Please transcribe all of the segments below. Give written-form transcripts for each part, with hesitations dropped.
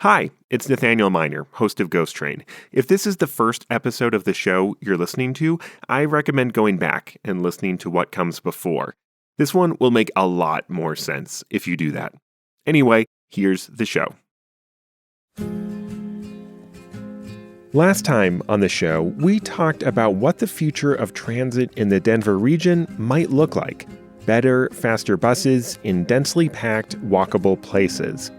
Hi, it's Nathaniel Minor, host of Ghost Train. If this is the first episode of the show you're listening to, I recommend going back and listening to what comes before. This one will make a lot more sense if you do that. Anyway, here's the show. Last time on the show, we talked about what the future of transit in the Denver region might look like. Better, faster buses in densely packed, walkable places.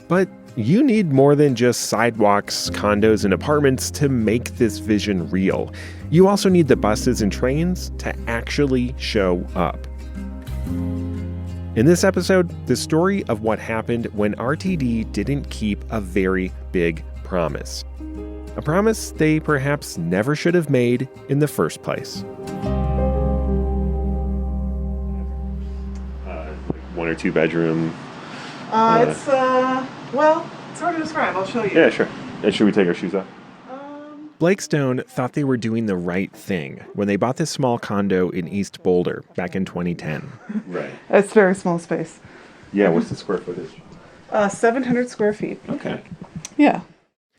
But you need more than just sidewalks, condos, and apartments to make this vision real. You also need the buses and trains to actually show up. In this episode, the story of what happened when RTD didn't keep a very big promise. A promise they perhaps never should have made in the first place. One or two bedroom? It's hard to describe. I'll show you. Yeah, sure. Should we take our shoes off? Blake Stone thought they were doing the right thing when they bought this small condo in East Boulder back in 2010. Right. It's a very small space. Yeah, what's the square footage? 700 square feet. Okay. Yeah.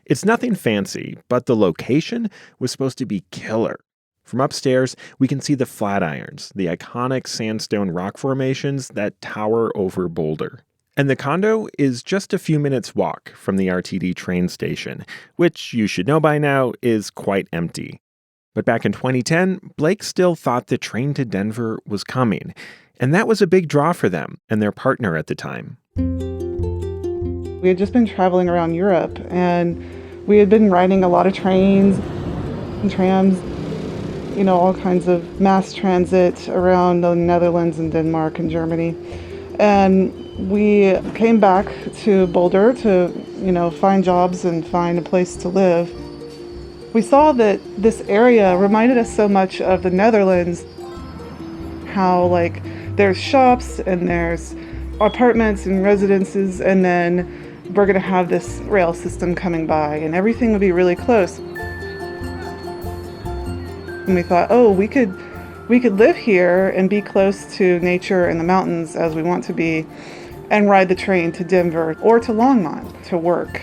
It's nothing fancy, but the location was supposed to be killer. From upstairs, we can see the Flatirons, the iconic sandstone rock formations that tower over Boulder. And the condo is just a few minutes' walk from the RTD train station, which you should know by now is quite empty. But back in 2010, Blake still thought the train to Denver was coming, and that was a big draw for them and their partner at the time. We had just been traveling around Europe, and we had been riding a lot of trains and trams, all kinds of mass transit around the Netherlands and Denmark and Germany. And we came back to Boulder to, find jobs and find a place to live. We saw that this area reminded us so much of the Netherlands, how there's shops and there's apartments and residences, and then we're going to have this rail system coming by and everything would be really close. And we thought, we could live here and be close to nature and the mountains as we want to be, and ride the train to Denver or to Longmont to work.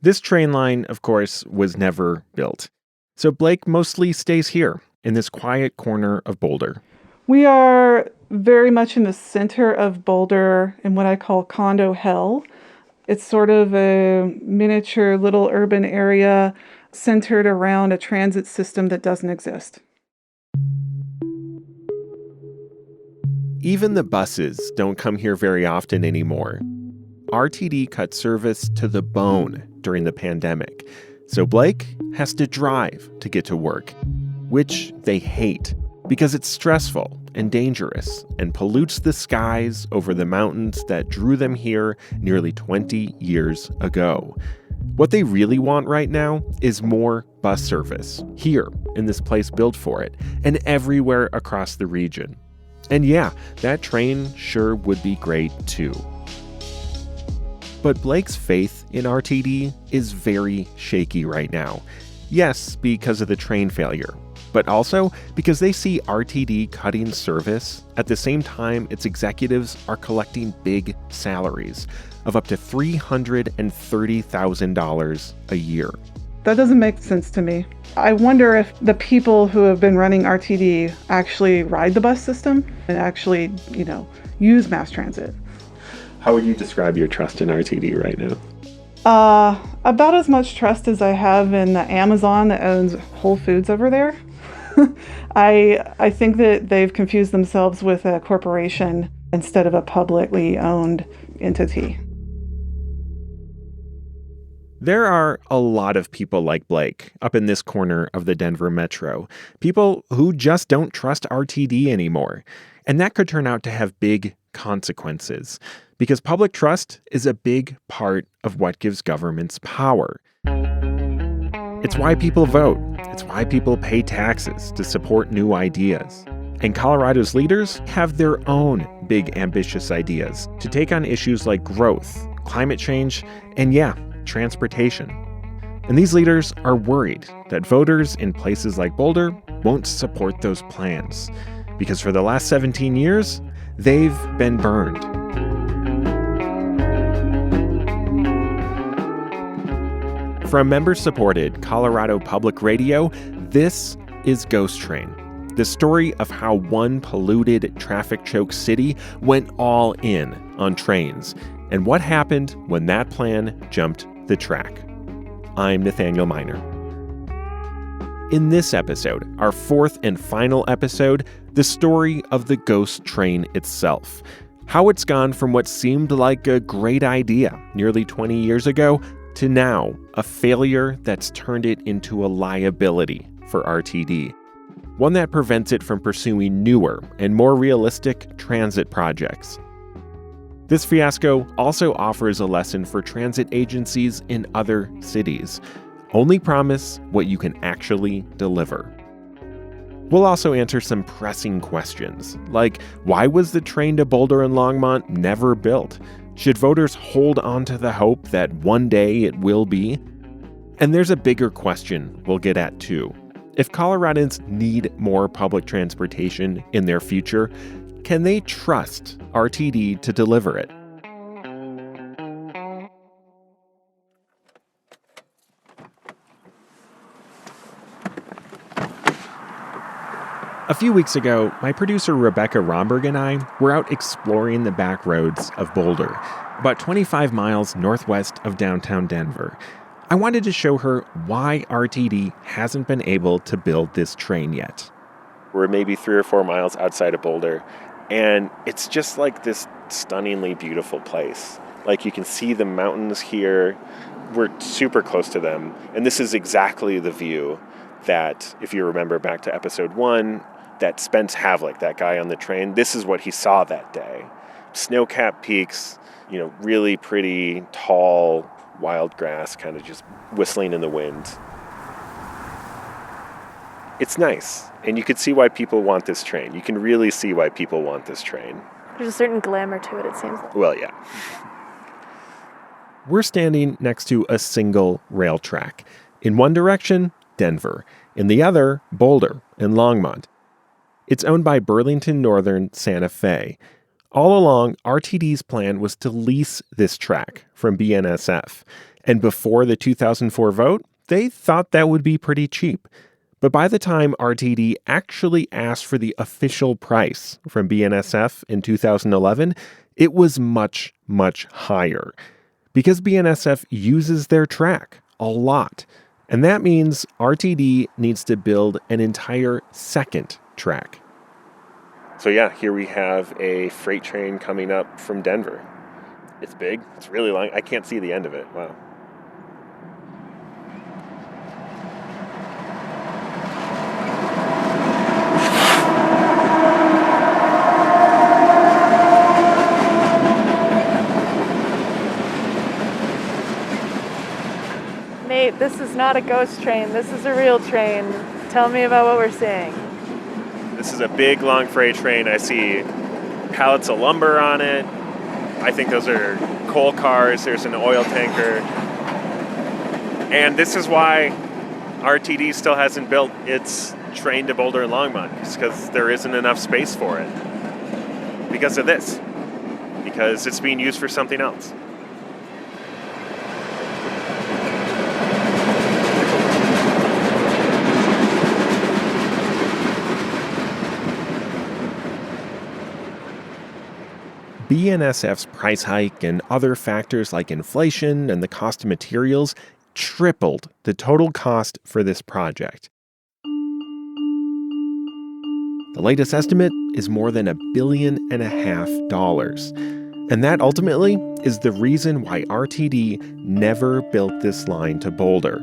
This train line, of course, was never built. So Blake mostly stays here in this quiet corner of Boulder. We are very much in the center of Boulder in what I call condo hell. It's sort of a miniature little urban area centered around a transit system that doesn't exist. Even the buses don't come here very often anymore. RTD cut service to the bone during the pandemic, so Blake has to drive to get to work, which they hate because it's stressful and dangerous and pollutes the skies over the mountains that drew them here nearly 20 years ago. What they really want right now is more bus service here in this place built for it and everywhere across the region. And yeah, that train sure would be great too. But Blake's faith in RTD is very shaky right now. Yes, because of the train failure, but also because they see RTD cutting service at the same time its executives are collecting big salaries of up to $330,000 a year. That doesn't make sense to me. I wonder if the people who have been running RTD actually ride the bus system and actually, use mass transit. How would you describe your trust in RTD right now? About as much trust as I have in the Amazon that owns Whole Foods over there. I think that they've confused themselves with a corporation instead of a publicly owned entity. There are a lot of people like Blake up in this corner of the Denver metro. People who just don't trust RTD anymore. And that could turn out to have big consequences, because public trust is a big part of what gives governments power. It's why people vote. It's why people pay taxes to support new ideas. And Colorado's leaders have their own big ambitious ideas to take on issues like growth, climate change, and transportation. And these leaders are worried that voters in places like Boulder won't support those plans, because for the last 17 years, they've been burned. From member-supported Colorado Public Radio, this is Ghost Train, the story of how one polluted, traffic-choked city went all in on trains, and what happened when that plan jumped the track. I'm Nathaniel Minor. In this episode, our fourth and final episode, the story of the ghost train itself. How it's gone from what seemed like a great idea nearly 20 years ago to now a failure that's turned it into a liability for RTD. One that prevents it from pursuing newer and more realistic transit projects. This fiasco also offers a lesson for transit agencies in other cities. Only promise what you can actually deliver. We'll also answer some pressing questions, like why was the train to Boulder and Longmont never built? Should voters hold on to the hope that one day it will be? And there's a bigger question we'll get at too. If Coloradans need more public transportation in their future, can they trust RTD to deliver it? A few weeks ago, my producer Rebekah Romberg and I were out exploring the back roads of Boulder, about 25 miles northwest of downtown Denver. I wanted to show her why RTD hasn't been able to build this train yet. We're maybe 3 or 4 miles outside of Boulder, and it's just like this stunningly beautiful place. Like you can see the mountains here. We're super close to them, and this is exactly the view that, if you remember back to episode 1, that Spence Havlick, that guy on the train, this is what he saw that day. Snow-capped peaks, really pretty, tall, wild grass kind of just whistling in the wind. It's nice, and you could see why people want this train. You can really see why people want this train. There's a certain glamour to it, it seems like. Well, yeah. We're standing next to a single rail track. In one direction, Denver. In the other, Boulder and Longmont. It's owned by Burlington Northern Santa Fe. All along, RTD's plan was to lease this track from BNSF. And before the 2004 vote, they thought that would be pretty cheap. But by the time RTD actually asked for the official price from BNSF in 2011, it was much, much higher. Because BNSF uses their track a lot. And that means RTD needs to build an entire second track. So yeah, here we have a freight train coming up from Denver. It's big, it's really long. I can't see the end of it. Wow. Nate, this is not a ghost train. This is a real train. Tell me about what we're seeing. This is a big, long freight train. I see pallets of lumber on it. I think those are coal cars. There's an oil tanker. And this is why RTD still hasn't built its train to Boulder and Longmont. It's because there isn't enough space for it. Because of this. Because it's being used for something else. BNSF's price hike and other factors like inflation and the cost of materials tripled the total cost for this project. The latest estimate is more than $1.5 billion. And that ultimately is the reason why RTD never built this line to Boulder,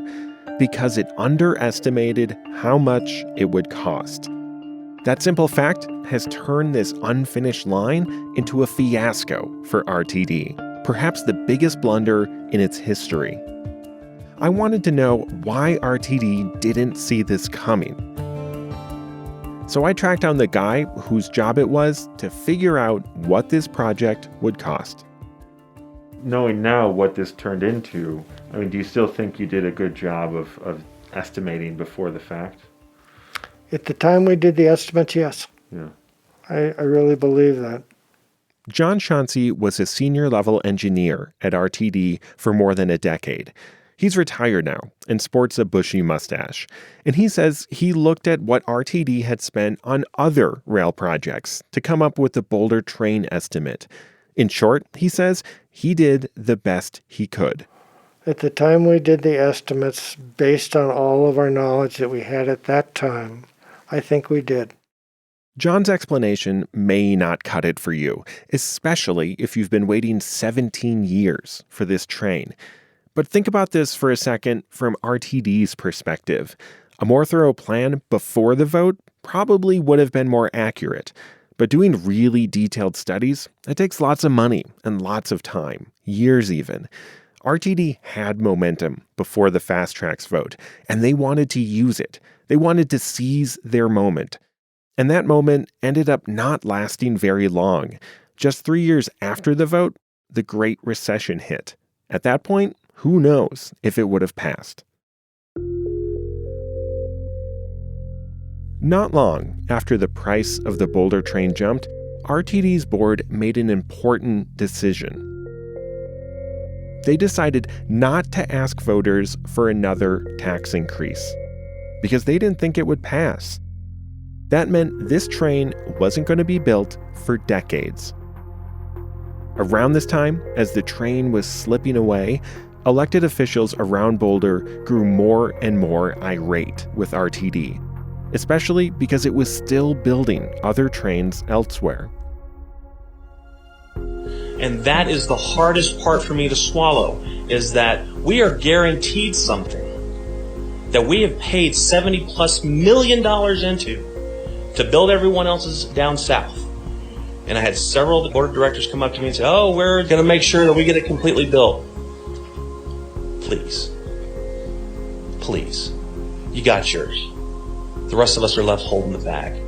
because it underestimated how much it would cost. That simple fact has turned this unfinished line into a fiasco for RTD, perhaps the biggest blunder in its history. I wanted to know why RTD didn't see this coming. So I tracked down the guy whose job it was to figure out what this project would cost. Knowing now what this turned into, do you still think you did a good job of estimating before the fact? At the time we did the estimates, yes. Yeah. I really believe that. John Chauncey was a senior-level engineer at RTD for more than a decade. He's retired now and sports a bushy mustache. And he says he looked at what RTD had spent on other rail projects to come up with the Boulder train estimate. In short, he says he did the best he could. At the time we did the estimates, based on all of our knowledge that we had at that time, I think we did. John's explanation may not cut it for you, especially if you've been waiting 17 years for this train. But think about this for a second from RTD's perspective. A more thorough plan before the vote probably would have been more accurate. But doing really detailed studies, that takes lots of money and lots of time, years even. RTD had momentum before the Fast Tracks vote, and they wanted to use it. They wanted to seize their moment. And that moment ended up not lasting very long. Just 3 years after the vote, the Great Recession hit. At that point, who knows if it would have passed. Not long after the price of the Boulder train jumped, RTD's board made an important decision. They decided not to ask voters for another tax increase because they didn't think it would pass. That meant this train wasn't going to be built for decades. Around this time, as the train was slipping away, elected officials around Boulder grew more and more irate with RTD, especially because it was still building other trains elsewhere. And that is the hardest part for me to swallow, is that we are guaranteed something that we have paid $70+ million into to build everyone else's down south. And I had several of the board of directors come up to me and say, oh, we're going to make sure that we get it completely built. Please. Please. You got yours. The rest of us are left holding the bag.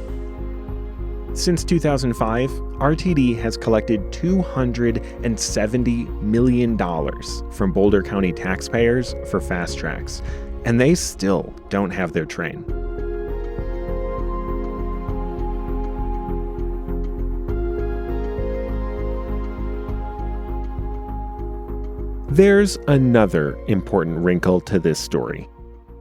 Since 2005, RTD has collected $270 million from Boulder County taxpayers for Fast Tracks, and they still don't have their train. There's another important wrinkle to this story.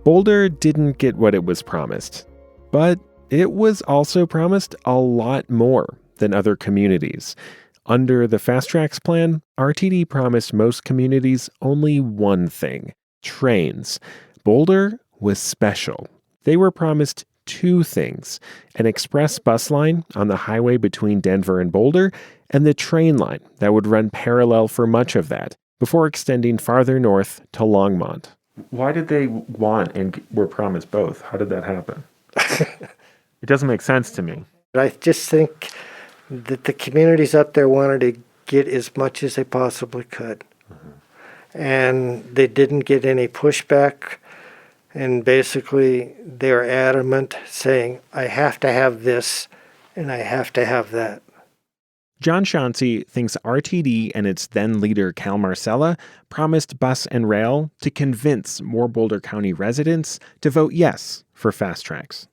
Boulder didn't get what it was promised, but it was also promised a lot more than other communities. Under the Fast Tracks plan, RTD promised most communities only one thing: trains. Boulder was special. They were promised two things: an express bus line on the highway between Denver and Boulder, and the train line that would run parallel for much of that, before extending farther north to Longmont. Why did they want and were promised both? How did that happen? It doesn't make sense to me. I just think that the communities up there wanted to get as much as they possibly could. Mm-hmm. And they didn't get any pushback. And basically, they were adamant, saying, I have to have this and I have to have that. John Chauncey thinks RTD and its then leader Cal Marcella promised bus and rail to convince more Boulder County residents to vote yes for Fast Tracks.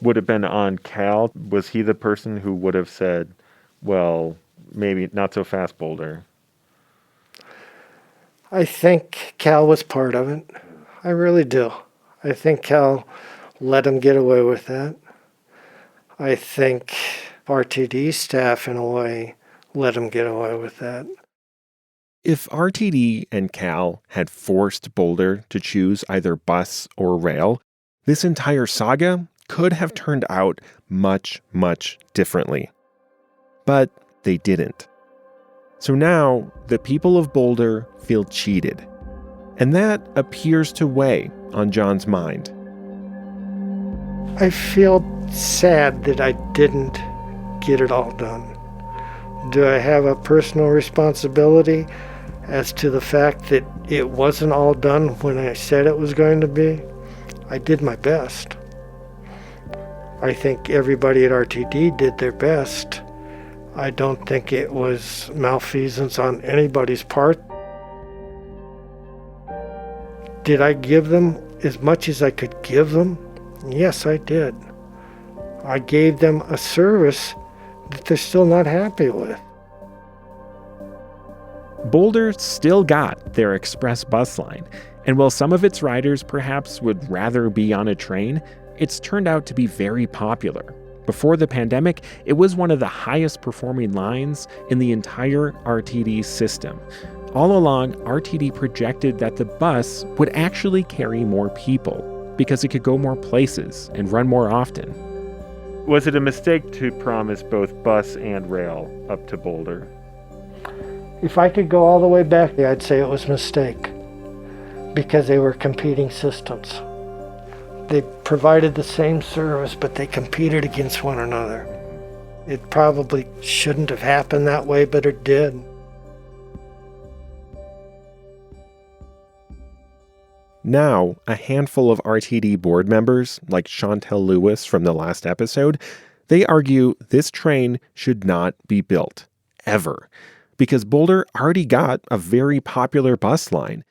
Would have been on Cal? Was he the person who would have said, well, maybe not so fast, Boulder? I think Cal was part of it. I really do. I think Cal let him get away with that. I think RTD staff, in a way, let him get away with that. If RTD and Cal had forced Boulder to choose either bus or rail, this entire saga could have turned out much, much differently. But they didn't. So now, the people of Boulder feel cheated. And that appears to weigh on John's mind. I feel sad that I didn't get it all done. Do I have a personal responsibility as to the fact that it wasn't all done when I said it was going to be? I did my best. I think everybody at RTD did their best. I don't think it was malfeasance on anybody's part. Did I give them as much as I could give them? Yes, I did. I gave them a service that they're still not happy with. Boulder still got their express bus line, and while some of its riders perhaps would rather be on a train, it's turned out to be very popular. Before the pandemic, it was one of the highest performing lines in the entire RTD system. All along, RTD projected that the bus would actually carry more people because it could go more places and run more often. Was it a mistake to promise both bus and rail up to Boulder? If I could go all the way back, I'd say it was a mistake because they were competing systems. They provided the same service, but they competed against one another. It probably shouldn't have happened that way, but it did. Now, a handful of RTD board members, like Chantel Lewis from the last episode, they argue this train should not be built, ever, because Boulder already got a very popular bus line.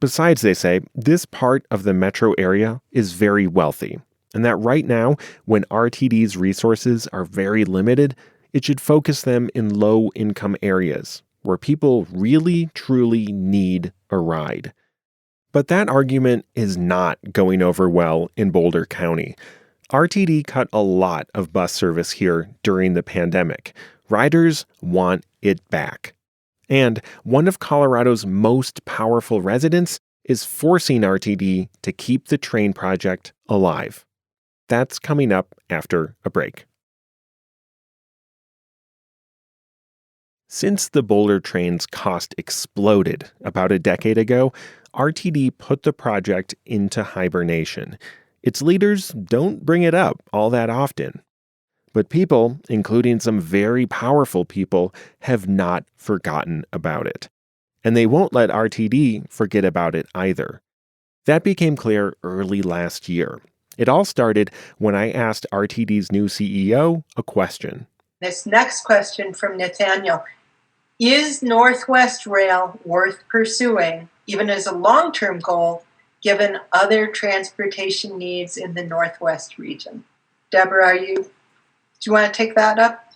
Besides, they say, this part of the metro area is very wealthy, and that right now, when RTD's resources are very limited, it should focus them in low-income areas, where people really, truly need a ride. But that argument is not going over well in Boulder County. RTD cut a lot of bus service here during the pandemic. Riders want it back. And one of Colorado's most powerful residents is forcing RTD to keep the train project alive. That's coming up after a break. Since the Boulder train's cost exploded about a decade ago, RTD put the project into hibernation. Its leaders don't bring it up all that often. But people, including some very powerful people, have not forgotten about it. And they won't let RTD forget about it either. That became clear early last year. It all started when I asked RTD's new CEO a question. This next question from Nathaniel. Is Northwest Rail worth pursuing, even as a long-term goal, given other transportation needs in the Northwest region? Deborah, do you want to take that up?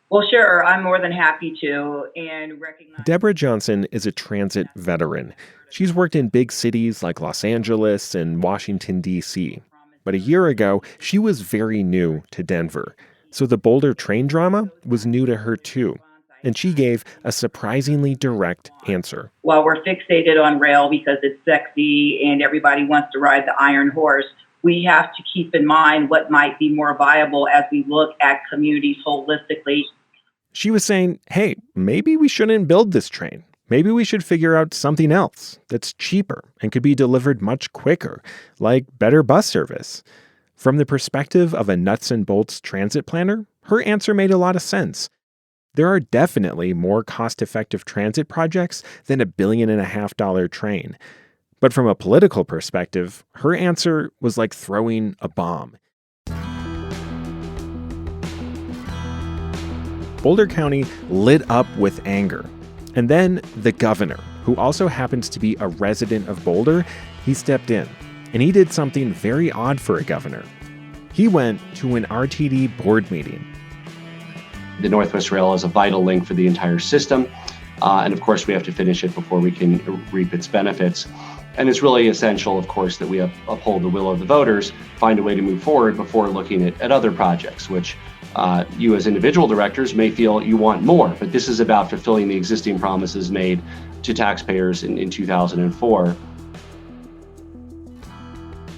Well, sure. I'm more than happy to. And recognize Deborah Johnson is a transit veteran. She's worked in big cities like Los Angeles and Washington, D.C. But a year ago, she was very new to Denver. So the Boulder train drama was new to her too. And she gave a surprisingly direct answer. While we're fixated on rail because it's sexy and everybody wants to ride the iron horse, we have to keep in mind what might be more viable as we look at communities holistically. She was saying, hey, maybe we shouldn't build this train. Maybe we should figure out something else that's cheaper and could be delivered much quicker, like better bus service. From the perspective of a nuts and bolts transit planner, her answer made a lot of sense. There are definitely more cost-effective transit projects than a $1.5 billion train. But from a political perspective, her answer was like throwing a bomb. Boulder County lit up with anger. And then the governor, who also happens to be a resident of Boulder, he stepped in. And he did something very odd for a governor. He went to an RTD board meeting. The Northwest Rail is a vital link for the entire system. And of course, we have to finish it before we can reap its benefits. And it's really essential, of course, that we uphold the will of the voters, find a way to move forward before looking at other projects, which you as individual directors may feel you want more. But this is about fulfilling the existing promises made to taxpayers in 2004.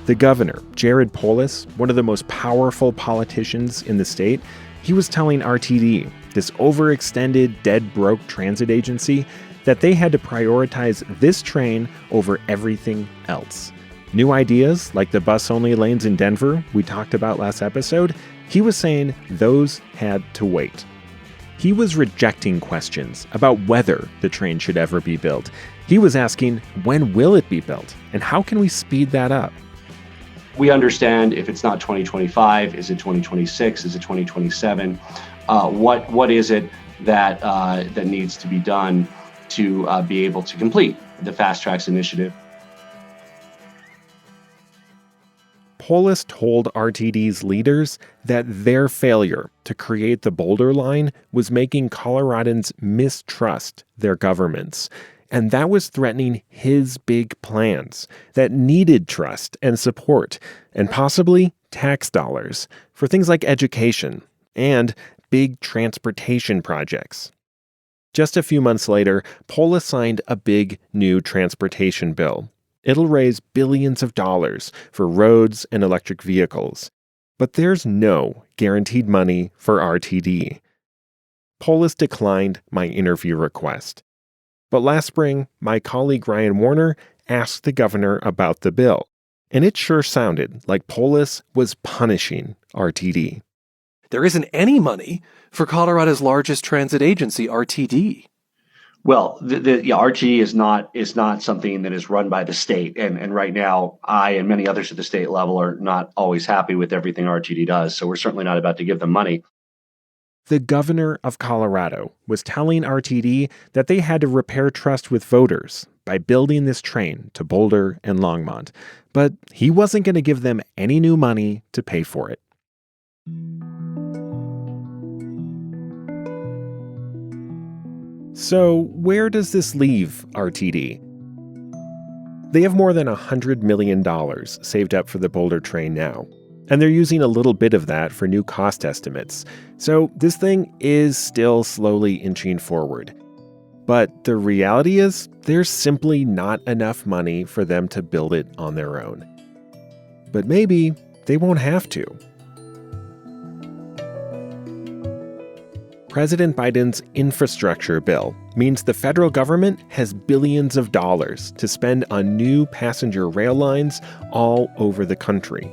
The governor, Jared Polis, one of the most powerful politicians in the state, he was telling RTD, this overextended, dead-broke transit agency, that they had to prioritize this train over everything else. New ideas, like the bus-only lanes in Denver we talked about last episode, he was saying those had to wait. He was rejecting questions about whether the train should ever be built. He was asking, when will it be built, and how can we speed that up? We understand if it's not 2025, is it 2026, is it 2027? What is it that needs to be done to be able to complete the Fast Tracks initiative? Polis told RTD's leaders that their failure to create the Boulder line was making Coloradans mistrust their governments. And that was threatening his big plans that needed trust and support, and possibly tax dollars for things like education and big transportation projects. Just a few months later, Polis signed a big new transportation bill. It'll raise billions of dollars for roads and electric vehicles. But there's no guaranteed money for RTD. Polis declined my interview request. But last spring, my colleague Ryan Warner asked the governor about the bill, and it sure sounded like Polis was punishing RTD. There isn't any money for Colorado's largest transit agency, RTD. Well, the RTD is not something that is run by the state, and right now, I and many others at the state level are not always happy with everything RTD does, so we're certainly not about to give them money. The governor of Colorado was telling RTD that they had to repair trust with voters by building this train to Boulder and Longmont, but he wasn't going to give them any new money to pay for it. So where does this leave RTD? They have more than $100 million saved up for the Boulder train now, and they're using a little bit of that for new cost estimates. So this thing is still slowly inching forward. But the reality is there's simply not enough money for them to build it on their own. But maybe they won't have to. President Biden's infrastructure bill means the federal government has billions of dollars to spend on new passenger rail lines all over the country.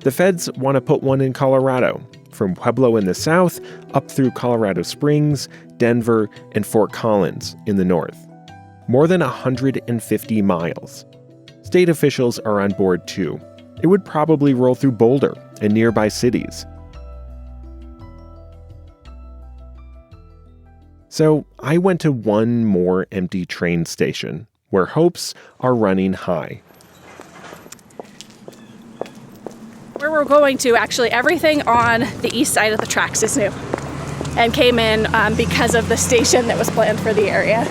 The feds want to put one in Colorado, from Pueblo in the south up through Colorado Springs, Denver, and Fort Collins in the north. More than 150 miles. State officials are on board too. It would probably roll through Boulder and nearby cities. So I went to one more empty train station where hopes are running high. Where we're going to, actually, everything on the east side of the tracks is new and came in because of the station that was planned for the area.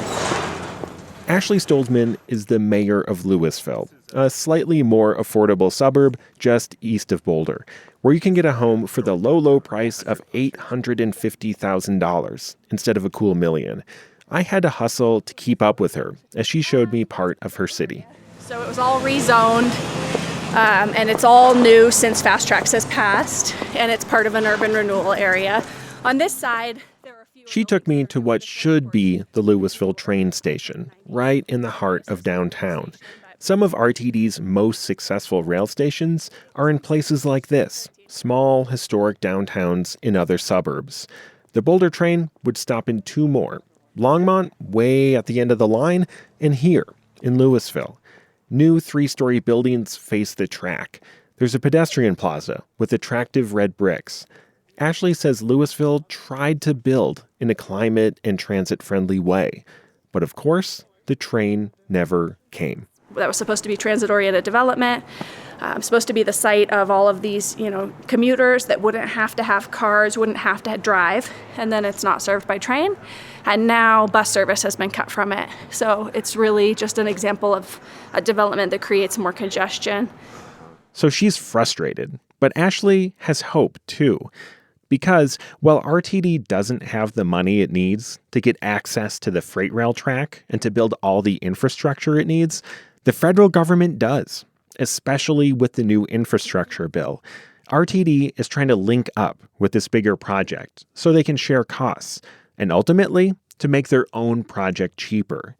Ashley Stolzman is the mayor of Louisville, a slightly more affordable suburb just east of Boulder, where you can get a home for the low price of $850,000 instead of a cool $1 million. I had to hustle to keep up with her as she showed me part of her city. So it was all rezoned, and it's all new since Fast Tracks has passed, and it's part of an urban renewal area. On this side, there are a few... She took me to what should be the Louisville train station, right in the heart of downtown. Some of RTD's most successful rail stations are in places like this, small, historic downtowns in other suburbs. The Boulder train would stop in two more, Longmont, way at the end of the line, and here, in Louisville. New 3-story buildings face the track. There's a pedestrian plaza with attractive red bricks. Ashley says Louisville tried to build in a climate and transit-friendly way. But of course, the train never came. That was supposed to be transit-oriented development, supposed to be the site of all of these, commuters that wouldn't have to have cars, wouldn't have to drive, and then it's not served by train. And now bus service has been cut from it. So it's really just an example of a development that creates more congestion. So she's frustrated, but Ashley has hope too. Because while RTD doesn't have the money it needs to get access to the freight rail track and to build all the infrastructure it needs, the federal government does, especially with the new infrastructure bill. RTD is trying to link up with this bigger project so they can share costs and ultimately to make their own project cheaper.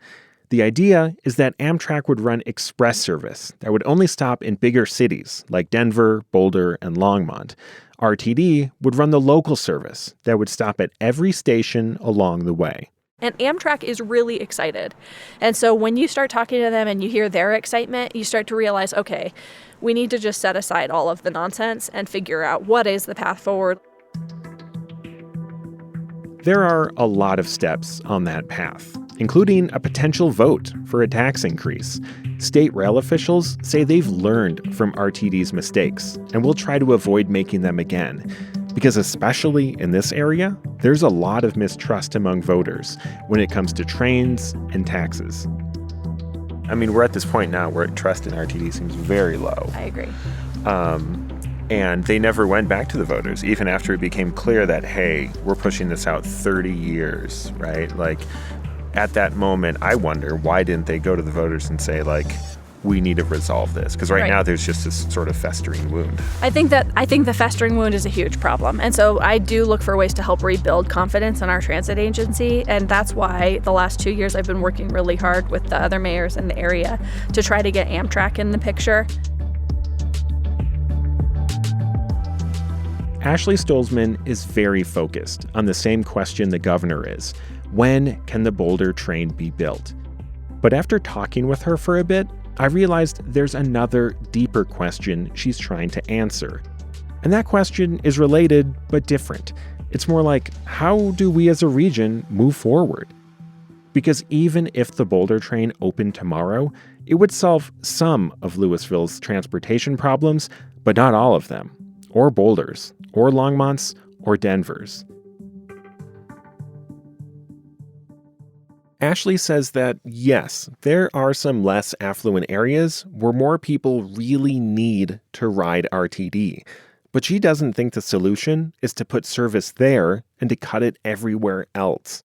The idea is that Amtrak would run express service that would only stop in bigger cities like Denver, Boulder, and Longmont. RTD would run the local service that would stop at every station along the way. And Amtrak is really excited. And so when you start talking to them and you hear their excitement, you start to realize, okay, we need to just set aside all of the nonsense and figure out what is the path forward. There are a lot of steps on that path, including a potential vote for a tax increase. State rail officials say they've learned from RTD's mistakes and will try to avoid making them again. Because especially in this area, there's a lot of mistrust among voters when it comes to trains and taxes. I mean, we're at this point now where trust in RTD seems very low. I agree. And they never went back to the voters, even after it became clear that, hey, we're pushing this out 30 years, right? Like, at that moment, I wonder, why didn't they go to the voters and say, like, we need to resolve this? Because right now there's just this sort of festering wound. I think the festering wound is a huge problem. And so I do look for ways to help rebuild confidence in our transit agency. And that's why the last 2 years I've been working really hard with the other mayors in the area to try to get Amtrak in the picture. Ashley Stolzman is very focused on the same question the governor is. When can the Boulder train be built? But after talking with her for a bit, I realized there's another deeper question she's trying to answer. And that question is related but different. It's more like, how do we as a region move forward? Because even if the Boulder train opened tomorrow, it would solve some of Louisville's transportation problems, but not all of them, or Boulder's, or Longmont's, or Denver's. Ashley says that, yes, there are some less affluent areas where more people really need to ride RTD, but she doesn't think the solution is to put service there and to cut it everywhere else.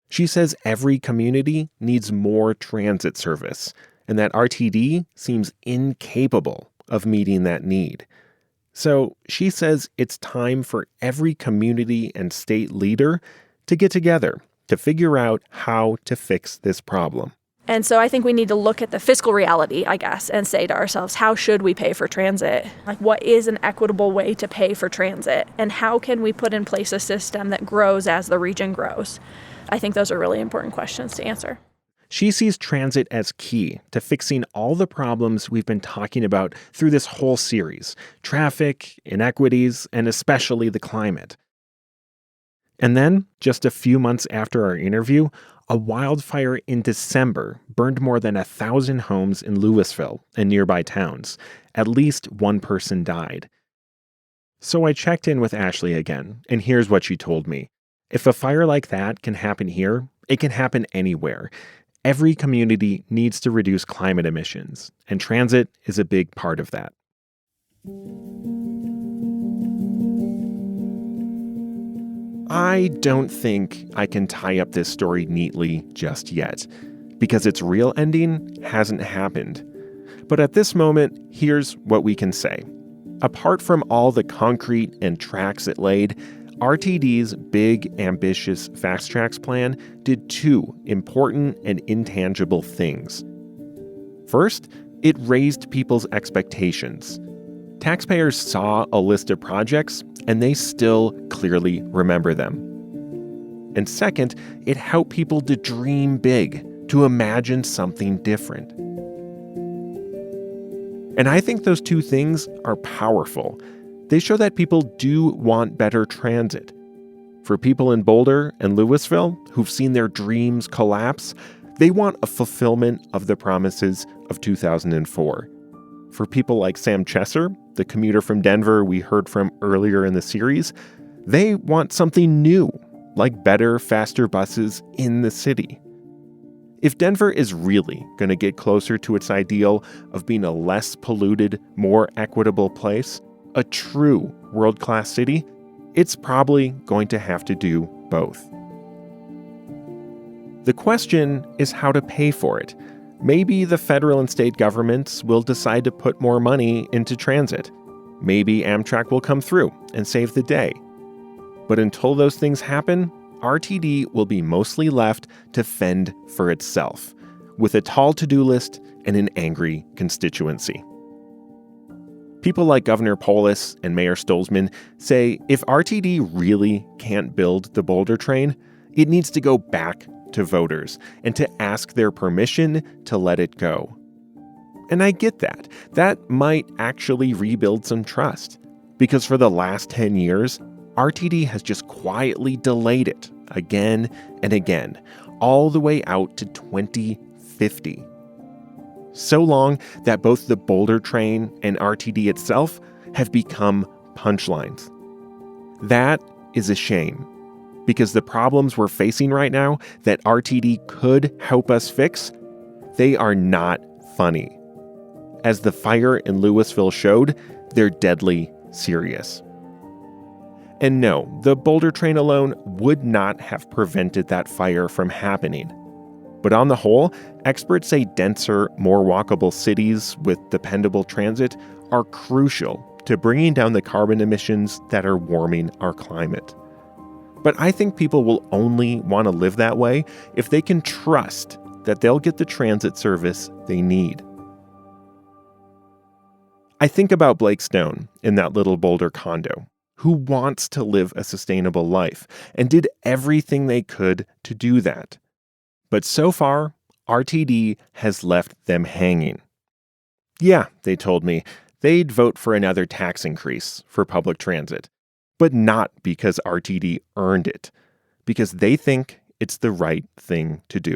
She says every community needs more transit service, and that RTD seems incapable of meeting that need. So she says it's time for every community and state leader to get together to figure out how to fix this problem. And so I think we need to look at the fiscal reality, I guess, and say to ourselves, how should we pay for transit? Like, what is an equitable way to pay for transit? And how can we put in place a system that grows as the region grows? I think those are really important questions to answer. She sees transit as key to fixing all the problems we've been talking about through this whole series: traffic, inequities, and especially the climate. And then, just a few months after our interview, a wildfire in December burned more than 1,000 homes in Louisville and nearby towns. At least one person died. So I checked in with Ashley again, and here's what she told me. If a fire like that can happen here, it can happen anywhere. Every community needs to reduce climate emissions, and transit is a big part of that. I don't think I can tie up this story neatly just yet, because its real ending hasn't happened. But at this moment, here's what we can say. Apart from all the concrete and tracks it laid, RTD's big, ambitious Fast Tracks plan did two important and intangible things. First, it raised people's expectations. Taxpayers saw a list of projects, and they still clearly remember them. And second, it helped people to dream big, to imagine something different. And I think those two things are powerful. They show that people do want better transit. For people in Boulder and Louisville who've seen their dreams collapse, they want a fulfillment of the promises of 2004. For people like Sam Chesser, the commuter from Denver we heard from earlier in the series, they want something new, like better, faster buses in the city. If Denver is really going to get closer to its ideal of being a less polluted, more equitable place, a true world-class city, it's probably going to have to do both. The question is how to pay for it. Maybe the federal and state governments will decide to put more money into transit. Maybe Amtrak will come through and save the day. But until those things happen, RTD will be mostly left to fend for itself, with a tall to-do list and an angry constituency. People like Governor Polis and Mayor Stolzman say if RTD really can't build the Boulder train, it needs to go back to voters and to ask their permission to let it go. And I get that. That might actually rebuild some trust, because for the last 10 years, RTD has just quietly delayed it again and again, all the way out to 2050. So long that both the Boulder train and RTD itself have become punchlines. That is a shame, because the problems we're facing right now that RTD could help us fix, they are not funny. As the fire in Louisville showed, they're deadly serious. And no, the Boulder train alone would not have prevented that fire from happening. But on the whole, experts say denser, more walkable cities with dependable transit are crucial to bringing down the carbon emissions that are warming our climate. But I think people will only want to live that way if they can trust that they'll get the transit service they need. I think about Blake Stone in that little Boulder condo, who wants to live a sustainable life and did everything they could to do that. But so far, RTD has left them hanging. Yeah, they told me, they'd vote for another tax increase for public transit, but not because RTD earned it, because they think it's the right thing to do.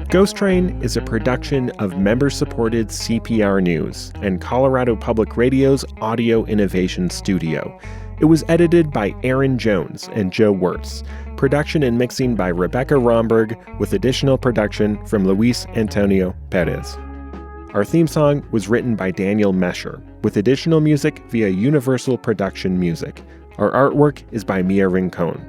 Ghost Train is a production of member-supported CPR News and Colorado Public Radio's Audio Innovation Studio. It was edited by Erin Jones and Joe Wertz. Production and mixing by Rebekah Romberg, with additional production from Luis Antonio Perez. Our theme song was written by Daniel Mescher, with additional music via Universal Production Music. Our artwork is by Mia Rincón.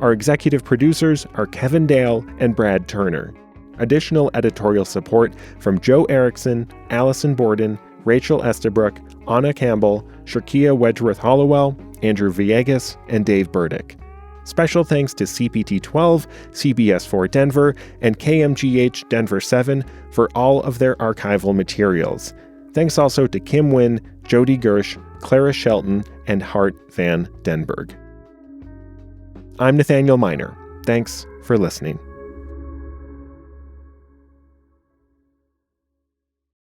Our executive producers are Kevin Dale and Brad Turner. Additional editorial support from Joe Erickson, Alison Borden, Rachel Estabrook, Anna Campbell, Sherkiya Wedgeworth-Hollowell, Andrew Villegas, and Dave Burdick. Special thanks to CPT-12, CBS4 Denver, and KMGH Denver 7 for all of their archival materials. Thanks also to Kim Wynn, Jody Gersh, Clara Shelton, and Hart Van Denberg. I'm Nathaniel Minor. Thanks for listening.